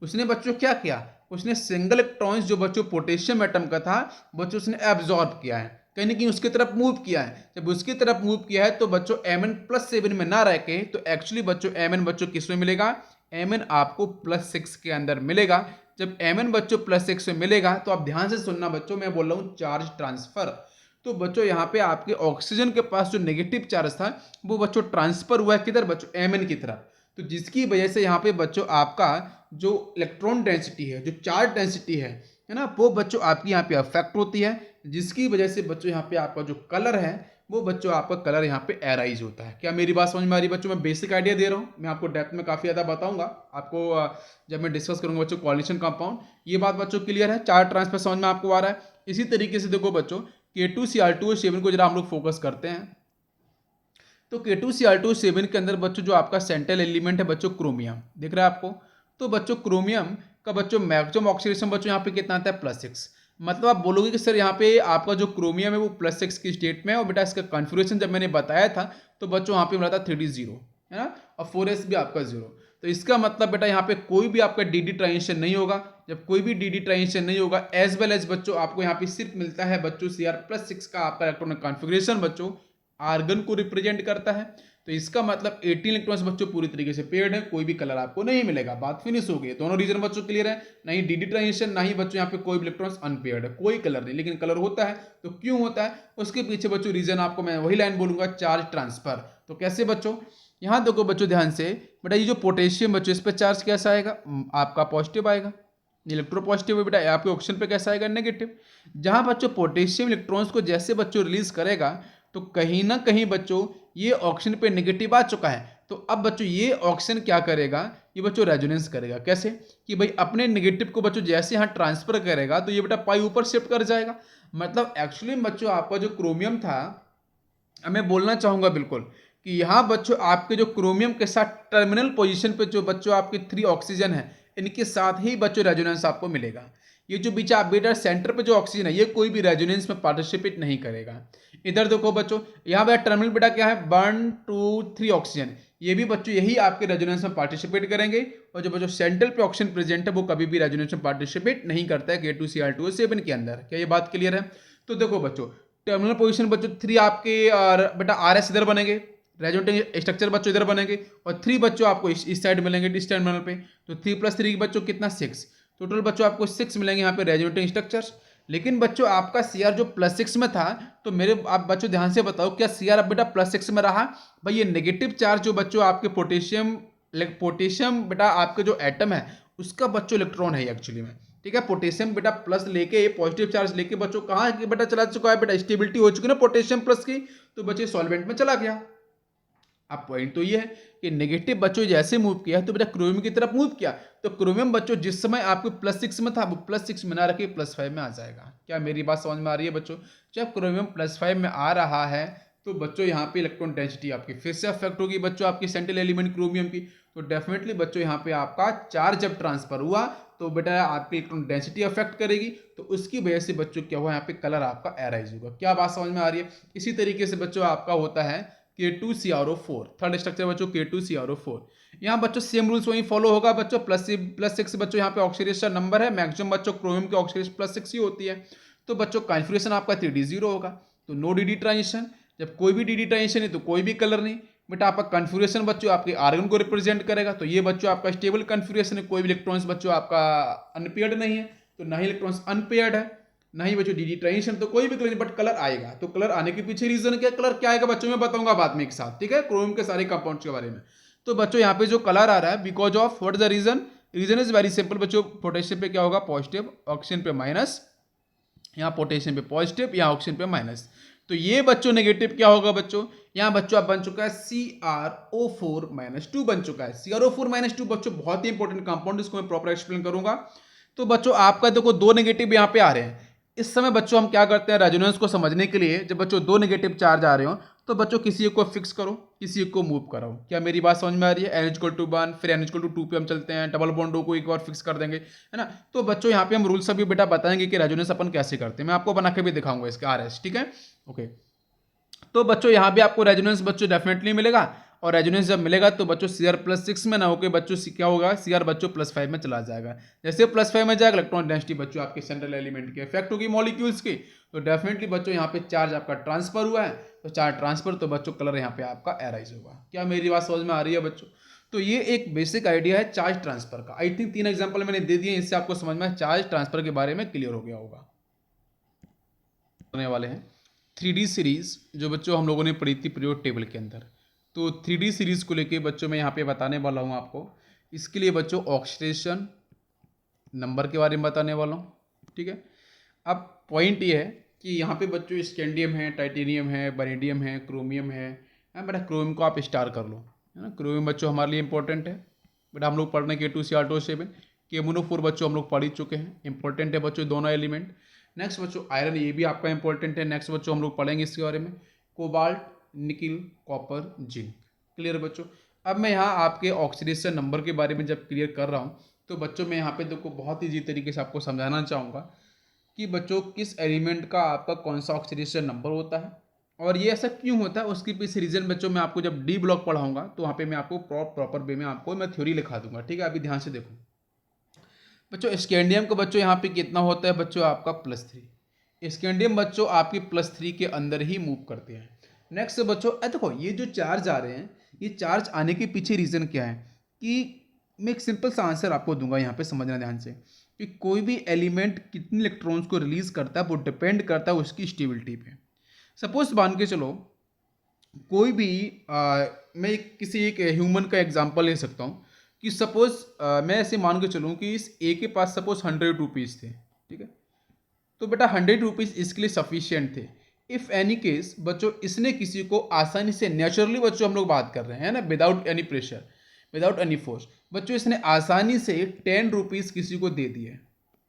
उसने बच्चों क्या किया, उसने सिंगल इलेक्ट्रॉन्स जो बच्चों पोटेशियम एटम का था बच्चों उसने एब्जॉर्ब किया है, कहीं ना कहीं उसकी तरफ मूव किया है। जब उसकी तरफ मूव किया है तो बच्चों एमएन +7 में ना रह के, तो एक्चुअली बच्चों एमएन बच्चों किस में मिलेगा, एमएन आपको +6 के अंदर मिलेगा। जब एमएन बच्चों +6 में मिलेगा तो आप ध्यान से सुनना बच्चों, मैं बोल रहा हूँ चार्ज ट्रांसफर। तो बच्चों यहाँ पे आपके ऑक्सीजन के पास जो नेगेटिव चार्ज था वो बच्चों ट्रांसफर हुआ है किधर, बच्चों एमएन की तरफ। तो जिसकी वजह से यहाँ पे बच्चों आपका जो इलेक्ट्रॉन डेंसिटी है, जो चार्ज डेंसिटी है ना, वो बच्चों आपकी यहाँ पे अफेक्ट होती है, जिसकी वजह से बच्चों यहाँ पे आपका जो कलर है वो बच्चों आपका कलर यहाँ पे एराइज होता है। क्या मेरी बात समझ में आ रही है बच्चों? मैं बेसिक आइडिया दे रहा हूँ, मैं आपको डेप्थ में काफ़ी ज़्यादा बताऊंगा आपको जब मैं डिस्कस करूंगा बच्चों कोऑर्डिनेशन कंपाउंड। ये बात बच्चों क्लियर है, चार्ज ट्रांसफर समझ में आपको आ रहा है। इसी तरीके से देखो बच्चों K2Cr2O7 को जरा हम लोग फोकस करते हैं। तो K2Cr2O7 के अंदर बच्चों जो आपका सेंट्रल एलिमेंट है बच्चों क्रोमियम, दिख रहा है आपको। तो बच्चों क्रोमियम का बच्चों मैक्सिमम ऑक्सीडेशन बच्चों यहाँ पे कितना आता है, +6। मतलब आप बोलोगे कि सर यहाँ पे आपका जो क्रोमियम है वो +6 की स्टेट में है, और बेटा इसका कॉन्फ़िगरेशन जब मैंने बताया था तो बच्चों यहाँ पे मिला था 3D 0, है ना, और 4s भी आपका 0। तो इसका मतलब बेटा यहाँ पे कोई भी आपका dd ट्रांजिशन नहीं होगा। जब कोई भी dd ट्रांजिशन नहीं होगा एज वेल एज बच्चों आपको यहाँ पे सिर्फ मिलता है बच्चों Cr+6 का आपका इलेक्ट्रॉनिक कॉन्फ़िगरेशन बच्चों आर्गन को रिप्रेजेंट करता है। तो इसका मतलब 18 इलेक्ट्रॉन्स बच्चों पूरी तरीके से पेयर्ड है, कोई भी कलर आपको नहीं मिलेगा। बात फिनिश हो गई। दोनों रीजन बच्चों क्लियर है, नहीं dd ट्रांजिशन ना ही बच्चों यहाँ पे कोई भी इलेक्ट्रॉन्स अनपेयर्ड है, कोई कलर नहीं। लेकिन कलर होता है तो क्यों होता है, उसके पीछे बच्चों रीजन आपको मैं वही लाइन बोलूंगा, चार्ज ट्रांसफर। तो कैसे बच्चों, यहाँ देखो बच्चों ध्यान से, बेटा ये जो पोटेशियम बच्चों इस पर चार्ज कैसा आएगा, आपका पॉजिटिव आएगा, इलेक्ट्रो पॉजिटिव है बेटा, आपके ऑक्सीजन पे कैसा आएगा, नेगेटिव। जहाँ बच्चों पोटेशियम इलेक्ट्रॉन्स को जैसे बच्चों रिलीज करेगा तो कहीं ना कहीं बच्चों ये ऑक्सीजन पे नेगेटिव आ चुका है। तो अब बच्चों ये ऑक्सीजन क्या करेगा, ये बच्चों रेजोनेंस करेगा। कैसे कि भाई अपने नेगेटिव को बच्चों जैसे यहाँ ट्रांसफर करेगा तो ये बेटा पाई ऊपर शिफ्ट कर जाएगा। मतलब एक्चुअली बच्चों आपका जो क्रोमियम था, मैं बोलना चाहूंगा बिल्कुल कि यहाँ बच्चों आपके जो क्रोमियम के साथ टर्मिनल पोजीशन पे जो बच्चों आपके 3 ऑक्सीजन है, इनके साथ ही बच्चों रेजोनेंस आपको मिलेगा। ये जो बीच आप बेटा सेंटर पे जो ऑक्सीजन है ये कोई भी रेजोनेंस में पार्टिसिपेट नहीं करेगा। इधर देखो बच्चों, यहाँ बेटा टर्मिनल बेटा क्या है, 1 2 3 ऑक्सीजन, ये भी बच्चों यही आपके रेजोनेंस में पार्टिसिपेट करेंगे। और जो बच्चों सेंट्रल पे ऑक्सीजन प्रेजेंट है वो कभी भी रेजोनेंस में पार्टिसिपेट नहीं करता है K2Cr2O7 के अंदर। क्या ये बात क्लियर है? तो देखो बच्चों टर्मिनल पोजीशन बच्चों 3 आपके बेटा RS इधर बनेंगे, रेजोनेटिंग स्ट्रक्चर बच्चों इधर बनेंगे, और 3 बच्चों आपको इस साइड मिलेंगे इस टर्मिनल पे। तो 3 + 3 बच्चों कितना, 6, टोटल बच्चों आपको 6 मिलेंगे यहाँ पे रेजोनेटिंग स्ट्रक्चर्स। लेकिन बच्चों आपका Cr जो +6 में था, तो मेरे आप बच्चों ध्यान से बताओ क्या Cr अब बेटा +6 में रहा? भाई ये नेगेटिव चार्ज जो बच्चों आपके पोटेशियम बेटा आपके जो एटम है उसका बच्चों इलेक्ट्रॉन है एक्चुअली में, ठीक है। पोटेशियम बेटा प्लस लेके पॉजिटिव चार्ज लेके बच्चों कहाँ बेटा चला चुका है, बेटा स्टेबिलिटी हो चुकी है ना पोटेशियम प्लस की, तो बच्चे सॉल्वेंट में चला गया। अब पॉइंट तो ये है कि नेगेटिव बच्चों जैसे मूव किया तो बेटा क्रोमियम की तरफ मूव किया, तो क्रोमियम बच्चों जिस समय आपको +6 में था वो +6 में ना रखे +5 में आ जाएगा। क्या मेरी बात समझ में आ रही है बच्चों? जब क्रोमियम +5 में आ रहा है तो बच्चों यहाँ पे इलेक्ट्रॉन डेंसिटी आपकी फिर से अफेक्ट होगी बच्चों आपकी सेंट्रल एलिमेंट क्रोमियम की, तो डेफिनेटली बच्चों यहाँ पे आपका चार्ज जब ट्रांसफर हुआ तो बेटा आपकी इलेक्ट्रॉन डेंसिटी अफेक्ट करेगी, तो उसकी वजह से बच्चों क्या हुआ यहाँ पे कलर आपका एराइज होगा। क्या बात समझ में आ रही है? इसी तरीके से बच्चों आपका होता है K2CrO4, थर्ड स्ट्रक्चर बच्चों K2CrO4। यहाँ बच्चों सेम रूल्स वही फॉलो होगा बच्चों, +6 बच्चों यहाँ पे ऑक्सीडेशन नंबर है, मैक्सिमम बच्चों क्रोमियम की ऑक्सीडेशन +6 ही होती है, तो बच्चों कॉन्फिगरेशन आपका 3D0 होगा, तो नो डी ट्रांजिशन। जब कोई भी डी ट्रांजिशन है तो कोई भी कलर नहीं बेटा, आपका कॉन्फिगरेशन बच्चों आपके आर्गन को रिप्रेजेंट करेगा, तो ये बच्चों आपका स्टेबल कॉन्फिगरेशन है, कोई भी इलेक्ट्रॉन्स बच्चों आपका अनपेयर्ड नहीं है, तो ना ही इलेक्ट्रॉन्स अनपेयर्ड है ना ही बच्चों डी ट्रांजिशन, तो कोई भी कलर नहीं, बट कलर आएगा। तो कलर आने के पीछे रीजन क्या, कलर क्या आएगा बच्चों में बताऊंगा बाद में एक साथ, ठीक है, क्रोमियम के सारे कंपाउंड्स के बारे में। तो बच्चों यहाँ पे जो कलर आ रहा है because of what is the reason, reason is very simple बच्चों, पोटेशियम पे क्या होगा पॉजिटिव, ऑक्सीजन पे माइनस, यहाँ पोटेशियम पे पॉजिटिव, यहाँ ऑक्सीजन पे माइनस, तो ये बच्चों नेगेटिव क्या होगा बच्चों, यहाँ बच्चों अब बन चुका है CrO4-2 बन चुका है। CrO4-2 बच्चों बहुत ही इंपॉर्टेंट कंपाउंड, इसको मैं प्रॉपर एक्सप्लेन करूंगा। तो बच्चों आपका देखो दो नेगेटिव यहाँ पे आ रहे हैं, इस समय बच्चों हम क्या करते हैं रेजोनेंस को समझने के लिए, जब बच्चों दो नेगेटिव चार्ज आ रहे हो तो बच्चों किसी एक को फिक्स करो, किसी एक को मूव कराओ। क्या मेरी बात समझ में आ रही है? N=1 फिर N=2 पे हम चलते हैं, डबल बॉन्डो को एक बार फिक्स कर देंगे, है ना। तो बच्चों यहाँ पे हम रूल्स अभी बेटा बताएंगे कि रेजोनेंस अपन कैसे करते हैं, मैं आपको बना के भी दिखाऊंगा इसके RS, ठीक है, ओके। तो बच्चों यहाँ भी आपको रेजोनेंस बच्चों डेफिनेटली मिलेगा, और रेजोनेंस जब मिलेगा तो बच्चों Cr +6 में ना होकर बच्चों क्या होगा, Cr बच्चों +5 में चला जाएगा। जैसे +5 में जाएगा इलेक्ट्रॉन डेंसिटी बच्चों आपके सेंट्रल एलिमेंट की इफेक्ट होगी मॉलिक्यूल्स की, तो डेफिनेटली बच्चों यहाँ पे चार्ज आपका ट्रांसफर हुआ है, तो चार्ज ट्रांसफर तो बच्चों कलर यहाँ पे आपका एराइज होगा। क्या मेरी बात समझ में आ रही है बच्चों? तो ये एक बेसिक आइडिया है चार्ज ट्रांसफर का। आई थिंक 3 एग्जाम्पल मैंने दे दिए, इससे आपको समझ में चार्ज ट्रांसफर के बारे में क्लियर हो गया होगा। करने वाले हैं 3D सीरीज जो बच्चों हम लोगों ने पढ़ी थी पीरियोड टेबल के अंदर, तो 3D सीरीज को लेके बच्चों मैं यहाँ पे बताने वाला हूँ आपको। इसके लिए बच्चों ऑक्सीडेशन नंबर के बारे में बताने वाला हूँ, ठीक है। अब पॉइंट ये है कि यहाँ पे बच्चों स्कैंडियम है, टाइटेनियम है, वैनेडियम है, क्रोमियम है, बेटा क्रोमियम को आप स्टार कर लो, है ना। क्रोमियम बच्चों हमारे लिए इंपॉर्टेंट है, बेटा हम लोग पढ़ रहे हैं K2CrO7, KMnO4 बच्चों हम लोग पढ़ ही चुके हैं, इंपॉर्टेंट है बच्चों दोनों एलिमेंट। नेक्स्ट बच्चों आयरन, ये भी आपका इंपॉर्टेंट है, नेक्स्ट बच्चों हम लोग पढ़ेंगे इसके बारे में, cobalt, nickel, copper, zinc, clear बच्चों। अब मैं यहाँ आपके ऑक्सीडेशन नंबर के बारे में जब क्लियर कर रहा हूँ तो बच्चों मैं यहाँ पे देखो बहुत ईजी तरीके से आपको समझाना चाहूँगा कि बच्चों किस एलिमेंट का आपका कौन सा ऑक्सीडेशन नंबर होता है और ये ऐसा क्यों होता है, उसके पीछे रीजन बच्चों मैं आपको जब डी ब्लॉक पढ़ाऊंगा तो वहाँ पे मैं आपको प्रॉपर वे में आपको मैं थ्योरी लिखा दूंगा, ठीक है। अभी ध्यान से देखो बच्चों, स्कैंडियम का बच्चों यहाँ पे कितना होता है बच्चों आपका +3, स्कैंडियम बच्चों आपकी +3 के अंदर ही मूव करते हैं। नेक्स्ट बच्चों देखो ये जो चार्ज आ रहे हैं, ये चार्ज आने के पीछे रीज़न क्या है कि मैं एक सिंपल सा आंसर आपको दूंगा, यहाँ पे समझना ध्यान से, कि कोई भी एलिमेंट कितने इलेक्ट्रॉन्स को रिलीज करता है वो डिपेंड करता है उसकी स्टेबिलिटी पे। सपोज मान के चलो कोई भी मैं किसी एक ह्यूमन का एग्जांपल ले सकता हूँ कि सपोज मैं ऐसे मान के चलूँ कि इस ए के पास सपोज 100 रुपीज़ थे, ठीक है, तो बेटा 100 रुपीज़ इसके लिए सफिशियंट थे। इफ़ एनी केस बच्चों इसने किसी को आसानी से, नेचुरली बच्चों हम लोग बात कर रहे हैं ना, without any pressure, without any force, बच्चों इसने आसानी से 10 रुपीज़ किसी को दे दिए,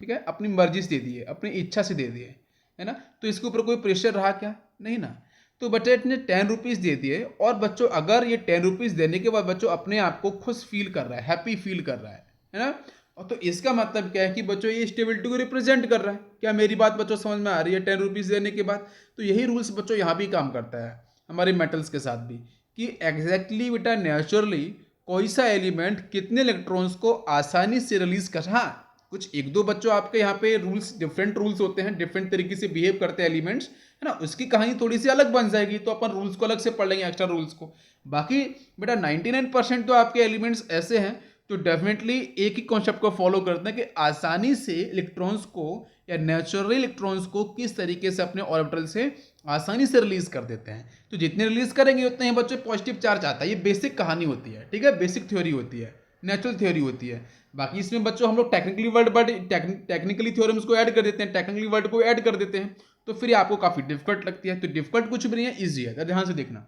ठीक है, अपनी मर्जी से दे दिए, अपनी इच्छा से दे दिए, है ना, तो इसके ऊपर कोई प्रेशर रहा क्या? नहीं ना। तो बच्चे इतने 10 रुपीज़ दे दिए और बच्चों अगर ये 10 रुपीज़ देने के बाद बच्चों अपने आप को खुश फील कर रहा है, हैप्पी फील कर रहा है ना, और तो इसका मतलब क्या है कि बच्चों ये स्टेबिलिटी को रिप्रेजेंट कर रहा है। क्या मेरी बात बच्चों समझ में आ रही है? 10 रुपीज़ देने के बाद, तो यही रूल्स बच्चों यहाँ भी काम करता है हमारे मेटल्स के साथ भी, कि एग्जैक्टली बेटा नेचुरली कोई सा एलिमेंट कितने इलेक्ट्रॉन्स को आसानी से रिलीज कर, हाँ कुछ एक दो बच्चों आपके यहाँ पे रूल्स, डिफरेंट रूल्स होते हैं, डिफरेंट तरीके से बिहेव करते हैं एलिमेंट्स, है ना, उसकी कहानी थोड़ी सी अलग बन जाएगी, तो अपन रूल्स को अलग से पढ़ लेंगे, एक्स्ट्रा रूल्स को। बाकी बेटा 99% तो आपके एलिमेंट्स ऐसे हैं तो डेफिनेटली एक ही कॉन्सेप्ट को फॉलो करते हैं कि आसानी से इलेक्ट्रॉन्स को या नेचुरली इलेक्ट्रॉन्स को किस तरीके से अपने ऑर्बिटल से आसानी से रिलीज कर देते हैं। तो जितने रिलीज करेंगे उतने ही बच्चे पॉजिटिव चार्ज आता है, ये बेसिक कहानी होती है, ठीक है, बेसिक थ्योरी होती है, नेचुरल थ्योरी होती है। बाकी इसमें बच्चों हम लोग टेक्निकली थ्योरम्स को ऐड कर देते हैं, टेक्निकली वर्ड को ऐड कर देते हैं, तो फिर आपको काफ़ी डिफिकल्ट लगती है। तो डिफिकल्ट कुछ भी नहीं है, ईजी है, ध्यान से देखना।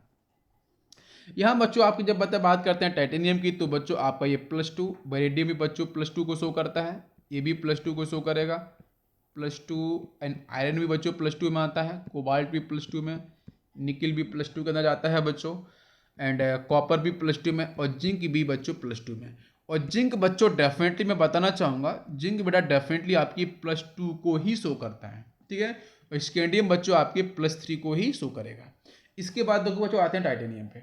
यहाँ बच्चों आपकी जब बात करते हैं टाइटेनियम की, तो बच्चों आपका ये +2, बेरिडियम भी बच्चों +2 को शो करता है, ये भी +2 को शो करेगा, +2, एंड आयरन भी बच्चों +2 में आता है, कोबाल्ट भी +2 में, निकिल भी +2 के अंदर जाता है बच्चों, एंड कॉपर भी +2 में, और जिंक भी बच्चों +2 में। और जिंक बच्चों डेफिनेटली मैं बताना चाहूँगा, जिंक बेटा डेफिनेटली आपकी +2 को ही शो करता है, ठीक है। और स्कैंडियम बच्चों आपके +3 को ही शो करेगा। इसके बाद देखो बच्चों आते हैं टाइटेनियम पे,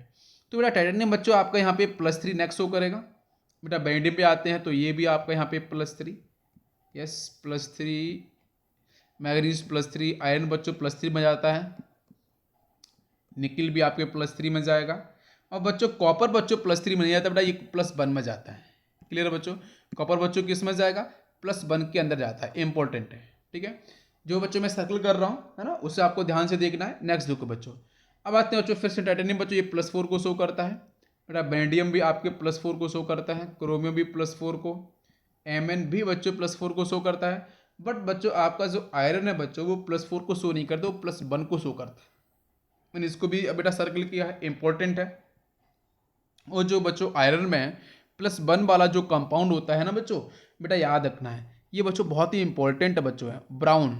तो बेटा टाइटेनियम बच्चों आपका यहाँ पे +3 नेक्स्ट शो करेगा। बेटा बेरिडियम पे आते हैं तो ये भी आपका यहाँ पे +3, यस +3, मैग्नीज +3, आयरन बच्चों +3 में जाता है, निकिल भी आपके +3 में जाएगा, और बच्चों कॉपर बच्चों +3 में नहीं जाता बेटा, ये +1 में जाता है। क्लियर है बच्चों, कॉपर बच्चों किस में जाएगा, +1 के अंदर जाता है, इंपॉर्टेंट है, ठीक है। जो बच्चों मैं सर्कल कर रहा हूँ है ना, उससे आपको ध्यान से देखना है। नेक्स्ट देखो बच्चों, अब आते हैं बच्चों फिर से टाइटेनियम बच्चों, ये +4 को शो करता है, बेटा बेरिडियम भी आपके +4 को शो करता है, क्रोमियम भी +4 को, Mn भी बच्चों +4 को शो करता है। बट बच्चों आपका जो आयरन है बच्चों वो +4 को शो नहीं करता, वो +1 को शो करता है। मैंने इसको भी बेटा सर्कल किया है, इंपॉर्टेंट है। और जो बच्चों आयरन में +1 वाला जो कंपाउंड होता है ना बच्चों, बेटा याद रखना है, ये बच्चों बहुत ही इंपॉर्टेंट बच्चों है, ब्राउन,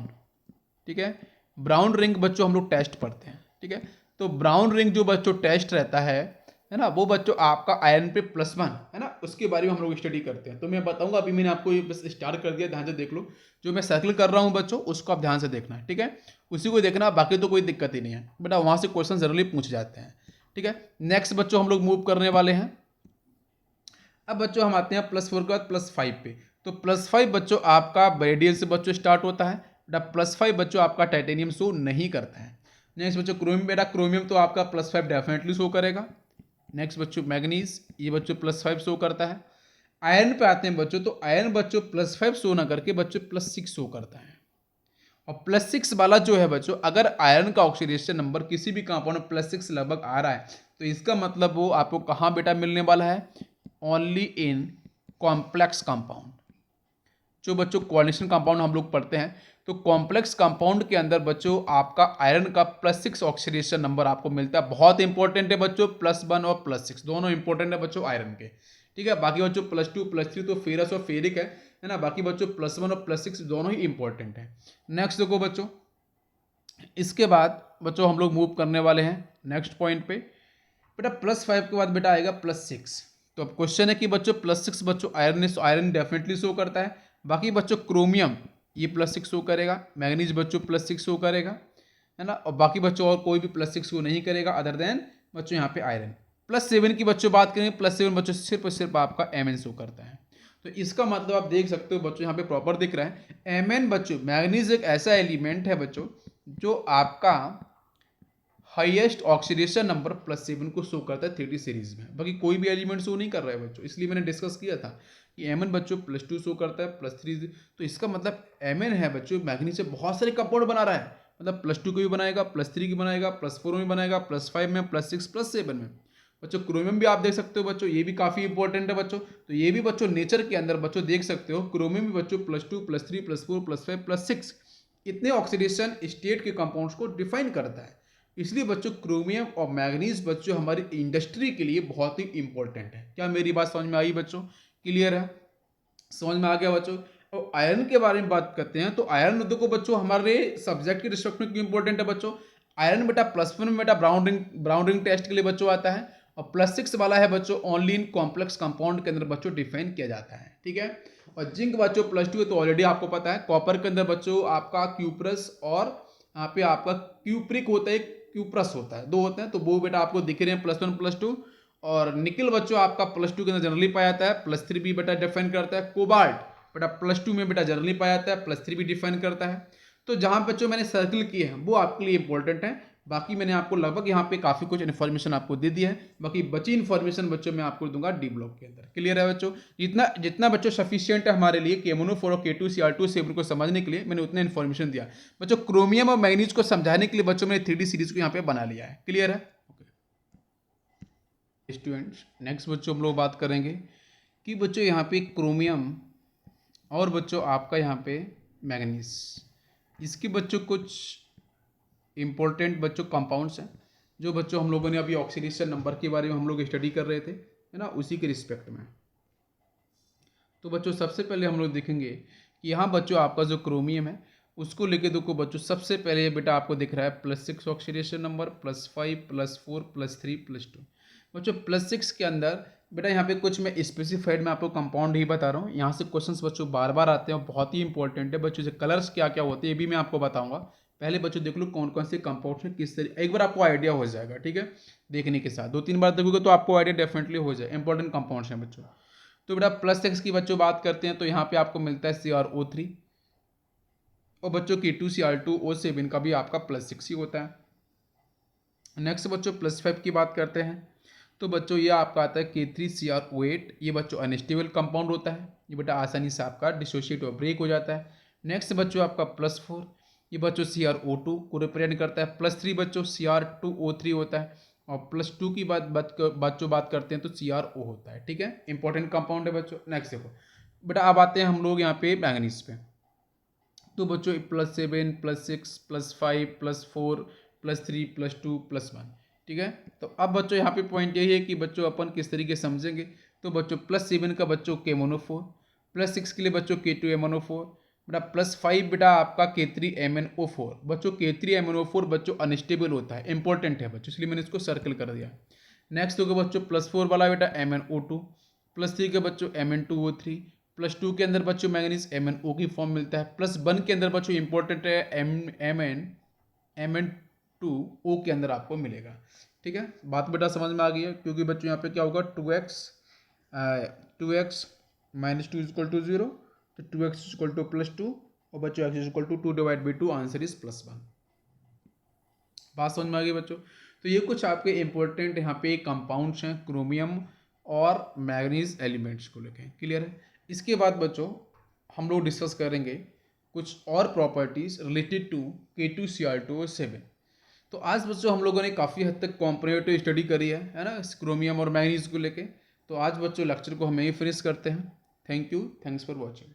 ठीक है। ब्राउन रिंग बच्चों हम लोग टेस्ट पढ़ते हैं, ठीक है। तो ब्राउन रिंग जो बच्चों टेस्ट रहता है ना, वो बच्चों आपका आयरन पे +1 है ना, उसके बारे में हम लोग स्टडी करते हैं। तो मैं बताऊंगा, अभी मैंने आपको ये बस स्टार्ट कर दिया, ध्यान से देख लो। जो मैं सर्कल कर रहा हूँ बच्चों, उसको आप ध्यान से देखना है, ठीक है। उसी को देखना, बाकी तो कोई दिक्कत ही नहीं है बेटा, वहाँ से क्वेश्चन जरूर पूछ जाते हैं, ठीक है। नेक्स्ट बच्चों हम लोग मूव करने वाले हैं। अब बच्चों हम आते हैं +4 के बाद +5 पे। तो +5 बच्चों आपका बेरिडियम से बच्चों स्टार्ट होता है, बेटा +5 बच्चों आपका टाइटेनियम शो नहीं करता है। नेक्स्ट बच्चों क्रोमियम, बेटा क्रोमियम तो आपका +5 डेफिनेटली शो करेगा। नेक्स्ट बच्चों मैग्नीज, ये बच्चों +5 शो करता है। आयरन पे आते हैं बच्चों, तो आयरन बच्चों +5 शो ना करके बच्चों +6 शो करता है। और +6 वाला जो है बच्चों, अगर आयरन का ऑक्सीडेशन नंबर किसी भी कंपाउंड में +6 लगभग आ रहा है, तो इसका मतलब वो आपको कहाँ बेटा मिलने वाला है, ओनली इन कॉम्प्लेक्स कंपाउंड। जो बच्चों कोऑर्डिनेशन कंपाउंड हम लोग पढ़ते हैं, तो कॉम्प्लेक्स कंपाउंड के अंदर बच्चों आपका आयरन का +6 ऑक्सीडेशन नंबर आपको मिलता है। बहुत इंपॉर्टेंट है बच्चों, +1 और +6 दोनों इंपॉर्टेंट है बच्चों आयरन के, ठीक है। बाकी बच्चों +2 +3 तो फेरस और फेरिक है ना, बाकी बच्चों +1 और +6 दोनों ही इंपॉर्टेंट है। नेक्स्ट देखो बच्चों, इसके बाद बच्चों हम लोग मूव करने वाले हैं नेक्स्ट पॉइंट पे। बेटा +5 के बाद बेटा आएगा +6। तो अब क्वेश्चन है कि बच्चों +6 बच्चों आयरन डेफिनेटली शो करता है। बाकी बच्चों क्रोमियम ये +6 शो करेगा, मैग्नीज बच्चों +6 शो करेगा, है ना। और बाकी बच्चों और कोई भी +6 शो नहीं करेगा अदर देन बच्चों यहाँ पे आयरन। +7 की बच्चों बात करेंगे, +7 बच्चों सिर्फ और सिर्फ आपका Mn शो करता है। तो इसका मतलब आप देख सकते हो बच्चों, यहाँ पे प्रॉपर दिख रहा है Mn बच्चों, मैग्नीज एक ऐसा एलिमेंट है बच्चों जो आपका हाईएस्ट ऑक्सीडेशन नंबर +7 को शो करता है 3D सीरीज में। बाकी कोई भी एलिमेंट शो नहीं कर रहा है बच्चों, इसलिए मैंने डिस्कस किया था कि Mn बच्चों +2 शो करता है, +3। तो इसका मतलब Mn है बच्चों मैग्नीज से बहुत सारे कंपाउंड बना रहा है, मतलब +2 को भी बनाएगा, +3 की बनाएगा, +4 में बनाएगा, +5 में, +6, +7 में। बच्चों क्रोमियम भी आप देख सकते हो बच्चों, ये भी काफ़ी इंपॉर्टेंट है बच्चों। तो ये भी बच्चों नेचर के अंदर बच्चों देख सकते हो, क्रोमियम भी बच्चों +2 +3 +4 +5 +6 इतने ऑक्सीडेशन स्टेट के कंपाउंड्स को डिफाइन करता है। इसलिए बच्चों क्रोमियम और मैग्नीज बच्चों हमारी इंडस्ट्री के लिए बहुत ही इंपॉर्टेंट है। क्या मेरी बात समझ में आई बच्चों, क्लियर है, समझ में आ गया बच्चों। और आयरन के बारे में बात करते हैं, तो आयरन देखो बच्चों हमारे सब्जेक्ट के रिस्पेक्ट में क्यों इंपॉर्टेंट है बच्चों। आयरन बेटा +1 में बेटा ब्राउन रिंग टेस्ट के लिए बच्चों आता है, और +6 वाला है बच्चों ओनली इन कॉम्प्लेक्स कंपाउंड के अंदर बच्चों डिफाइन किया जाता है, ठीक है। और जिंक बच्चों +2 है तो ऑलरेडी आपको पता है। कॉपर के अंदर बच्चों आपका क्यूप्रस और यहाँ पे आपका क्यूप्रिक होता है, क्यूप्रस होता है, दो होते हैं, तो वो बेटा आपको दिख रहे हैं +1 +2। और निकल बच्चों आपका +2 के अंदर जनरली पाया जाता है, +3 भी बेटा डिफाइन करता है। कोबाल्ट बेटा +2 में बेटा जनरली पाया जाता है, +3 भी डिफाइन करता है। तो जहां बच्चों मैंने सर्कल किए हैं वो आपके लिए इंपॉर्टेंट है। बाकी मैंने आपको लगभग यहाँ पे काफी कुछ इन्फॉर्मेशन आपको दे दिया है, बाकी बची इन्फॉर्मेशन बच्चों मैं आपको दूंगा डी ब्लॉक के अंदर। क्लियर है बच्चों, जितना जितना बच्चों सफिशियंट है हमारे लिए KMnO4 और K2Cr2 को समझने के लिए मैंने उतना इन्फॉर्मेशन दिया बच्चों। क्रोमियम और मैग्नीज को समझाने के लिए बच्चों मैंने 3D सीरीज को यहाँ पे बना लिया है। क्लियर है स्टूडेंट्स। नेक्स्ट बच्चों हम लोग बात करेंगे कि बच्चों यहाँ पे क्रोमियम और बच्चों आपका यहाँ पे मैग्नीज, इसके बच्चों कुछ इम्पोर्टेंट बच्चों कंपाउंड्स हैं जो बच्चों हम लोगों ने अभी ऑक्सीडेशन नंबर के बारे में हम लोग स्टडी कर रहे थे, है ना, उसी के रिस्पेक्ट में। तो बच्चों सबसे पहले हम लोग देखेंगे कि यहाँ बच्चों आपका जो क्रोमियम है उसको लेके देखो बच्चों, सबसे पहले बेटा आपको दिख रहा है +6 ऑक्सीडेशन नंबर, +5 +4 +3 +2। बच्चों +6 के अंदर बेटा यहाँ पे कुछ मैं स्पेसिफाइड में आपको कंपाउंड ही बता रहा हूँ, यहाँ से क्वेश्चंस बच्चों बार बार आते हैं और बहुत ही इंपॉर्टेंट है बच्चों। से कलर्स क्या क्या होते हैं ये भी मैं आपको बताऊंगा। पहले बच्चों देख लो कौन कौन से कंपाउंड्स हैं, किस तरीके, एक बार आपको आइडिया हो जाएगा, ठीक है। देखने के साथ 2-3 बार देखोगे तो आपको आइडिया डेफिनेटली हो जाए। इंपॉर्टेंट कंपाउंड्स हैं बच्चों। तो बेटा +6 की बच्चों बात करते हैं तो यहाँ पे आपको मिलता है CrO3 और बच्चों K2Cr2O7 का भी आपका +6 ही होता है। नेक्स्ट बच्चों +5 की बात करते हैं तो बच्चों ये आपका आता है K3Cr8। ये बच्चों अनस्टेबल कंपाउंड होता है, ये बेटा आसानी से आपका डिसोशिएट और ब्रेक हो जाता है। नेक्स्ट बच्चों आपका +4, ये बच्चों CrO2 को रिप्रेजेंट करता है। +3 बच्चों Cr2O3 होता है और +2 की बच्चों बात करते हैं तो CrO होता है, ठीक है। इंपॉर्टेंट कंपाउंड है बच्चों। नेक्स्ट देखो बेटा अब आते हैं हम लोग यहाँ पे मैंगनीज पे। तो बच्चों +7 +6 +5 +4 +3 +2 +1, ठीक है। तो अब बच्चों यहाँ पे पॉइंट यही है कि बच्चों अपन किस तरीके से समझेंगे। तो बच्चों +7 का बच्चों KMnO4, +6 के लिए बच्चों K2MnO4, बेटा +5 बेटा आपका K3MnO4। बच्चों K3MnO4 बच्चों अनस्टेबल होता है, इंपॉर्टेंट है बच्चों, इसलिए मैंने इसको सर्कल कर दिया। नेक्स्ट होगा बच्चों +4 वाला बेटा MnO2, +3 के बच्चों Mn2O3, +2 के अंदर बच्चों मैंगनीज MnO की फॉर्म मिलता है। +1 के अंदर बच्चों इंपॉर्टेंट है Mn2O के अंदर आपको मिलेगा, ठीक है। बात बेटा समझ में आ गई है, क्योंकि बच्चों यहाँ पे क्या होगा 2x -2 = 0, तो 2x = +2 और बच्चों x = 2/2, आंसर इज +1। बात समझ में आ गई बच्चों। तो ये कुछ आपके इंपॉर्टेंट यहाँ पे कंपाउंड्स हैं क्रोमियम और मैग्नीज एलिमेंट्स को लेके, क्लियर है। इसके बाद बच्चों हम लोग डिस्कस करेंगे कुछ और प्रॉपर्टीज रिलेटेड टू K2Cr2O7। तो आज बच्चों हम लोगों ने काफ़ी हद तक कॉम्परेटिव स्टडी करी है ना, क्रोमियम और मैग्नीज को लेके। तो आज बच्चों लेक्चर को हम यही फिनिश करते हैं। Thank you, thanks for watching.